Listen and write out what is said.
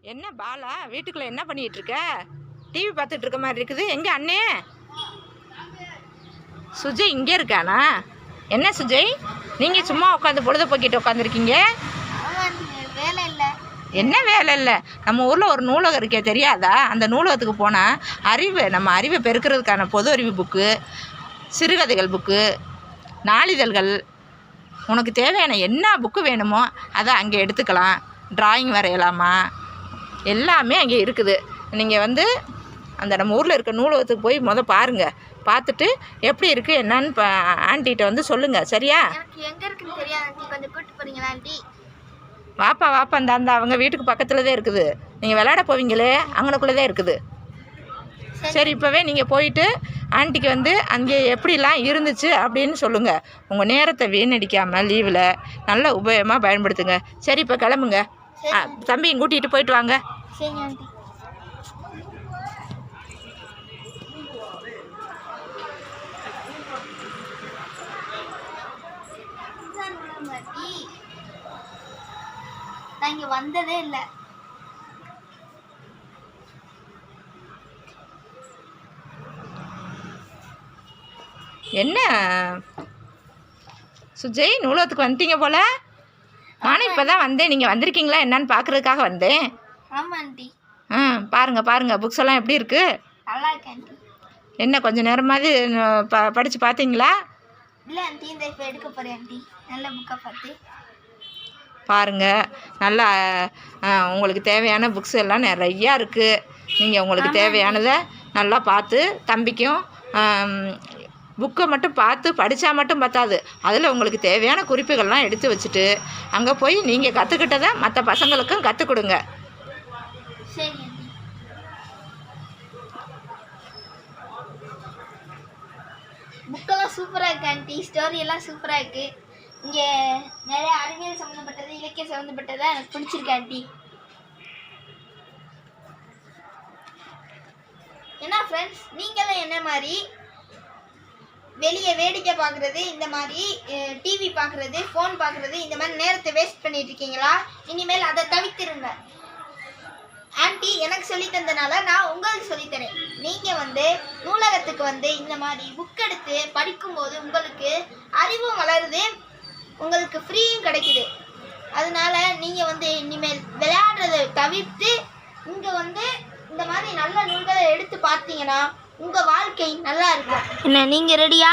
என்ன பாலா வீட்டுக்குள்ள என்ன பண்ணிட்டு இருக்க? டிவி பார்த்துட்டு இருக்க மாதிரி இருக்குது. எங்க அண்ணே சுஜய் இங்கே இருக்கானா? என்ன சுஜய், நீங்க சும்மா உட்காந்து பொழுத போக்கிட்டு உட்காந்துருக்கீங்க? வேலை இல்லை. என்ன வேலை இல்லை? நம்ம ஊரில் ஒரு நூலகம் இருக்கே, தெரியாதா? அந்த நூலகத்துக்கு போனால் நம்ம அறிவை பெருக்கிறதுக்கான பொது அறிவு புக்கு, சிறுகதைகள் புக்கு, நாளிதழ்கள், உனக்கு தேவையான என்ன புக்கு வேணுமோ அதை அங்கே எடுத்துக்கலாம். டிராயிங் வரையலாமா, எல்லாமே அங்கே இருக்குது. நீங்கள் அந்த நம்ம ஊரில் இருக்க நூலகத்துக்கு போய் பாருங்கள். பார்த்துட்டு எப்படி இருக்குது என்னன்னு ஆண்டிகிட்ட சொல்லுங்கள், சரியா? எங்கே இருக்குன்னு தெரியாது ஆண்டி, கொஞ்சம் கூப்பிட்டு போகிறீங்களா ஆண்டி? வாப்பா அந்த அவங்க வீட்டுக்கு பக்கத்தில் தான் இருக்குது. நீங்கள் விளையாட போவீங்களே, அங்கனக்குள்ளே தான் இருக்குது. சரி, இப்போவே நீங்கள் போயிட்டு ஆண்டிக்கு அங்கே எப்படிலாம் இருந்துச்சு அப்படின்னு சொல்லுங்கள். உங்கள் நேரத்தை வீணடிக்காமல் லீவில் நல்ல உபயோகமாக பயன்படுத்துங்க. சரி, இப்போ கிளம்புங்க. தம்பியும் கூட்டிகிட்டு போயிட்டு வாங்க. சரி ஆண்டி. நான் இங்கே வந்ததே இல்லை. என்ன சுஜய், நூலகத்துக்கு வந்துட்டீங்க போல? நானும் இப்போ தான் வந்தேன். நீங்கள் வந்திருக்கீங்களா என்னன்னு பார்க்குறதுக்காக வந்தேன். ஆமாம் ஆண்டி. பாருங்கள் புக்ஸ் எல்லாம் எப்படி இருக்குது? நல்லா இருக்கு ஆண்டி. என்ன கொஞ்சம் நேரமாவது படித்து பார்த்தீங்களா? இல்லை ஆண்டி, இந்த இப்போ எடுக்க போகிறேன் ஆண்டி, நல்ல புக்காக பார்த்து. பாருங்கள், நல்லா உங்களுக்கு தேவையான புக்ஸ் எல்லாம் நிறையா இருக்குது. நீங்கள் உங்களுக்கு தேவையானதை நல்லா பார்த்து, தம்பிக்கும் புக்கை மட்டும் பார்த்து படித்தா மட்டும் பத்தாது, அதில் உங்களுக்கு தேவையான குறிப்புகள்லாம் எடுத்து வச்சுட்டு அங்கே போய் நீங்கள் கற்றுக்கிட்டதை மற்ற பசங்களுக்கும் கற்றுக் கொடுங்க. சரி. புக்கெல்லாம் சூப்பராக இருக்கு ஆண்டி, ஸ்டோரி எல்லாம் சூப்பராக இருக்குது. இங்கே நிறைய அறிவியல் சம்மந்தப்பட்டது, இலக்கியம் சம்மந்தப்பட்டது எனக்கு பிடிச்சிருக்கு ஆண்டி. ஏன்னா ஃப்ரெண்ட்ஸ், நீங்களும் என்ன மாதிரி வெளியே வேடிக்கை பார்க்குறது, இந்த மாதிரி டிவி பார்க்குறது, ஃபோன் பார்க்குறது, இந்த மாதிரி நேரத்தை வேஸ்ட் பண்ணிட்டு இருக்கீங்களா? இனிமேல் அதை தவிர்த்துருங்க. ஆண்டி எனக்கு சொல்லி தந்தனால நான் உங்களுக்கு சொல்லித்தரேன். நீங்கள் நூலகத்துக்கு இந்த மாதிரி புக் எடுத்து படிக்கும்போது உங்களுக்கு அறிவும் வளருது, உங்களுக்கு ஃப்ரீயும் கிடைக்குது. அதனால நீங்கள் இனிமேல் விளையாடுறதை தவிர்த்து இங்கே இந்த மாதிரி நல்ல நூல்களை எடுத்து பார்த்தீங்கன்னா உங்கள் வாழ்க்கை நல்லா இருக்கும். என்ன, நீங்கள் ரெடியா?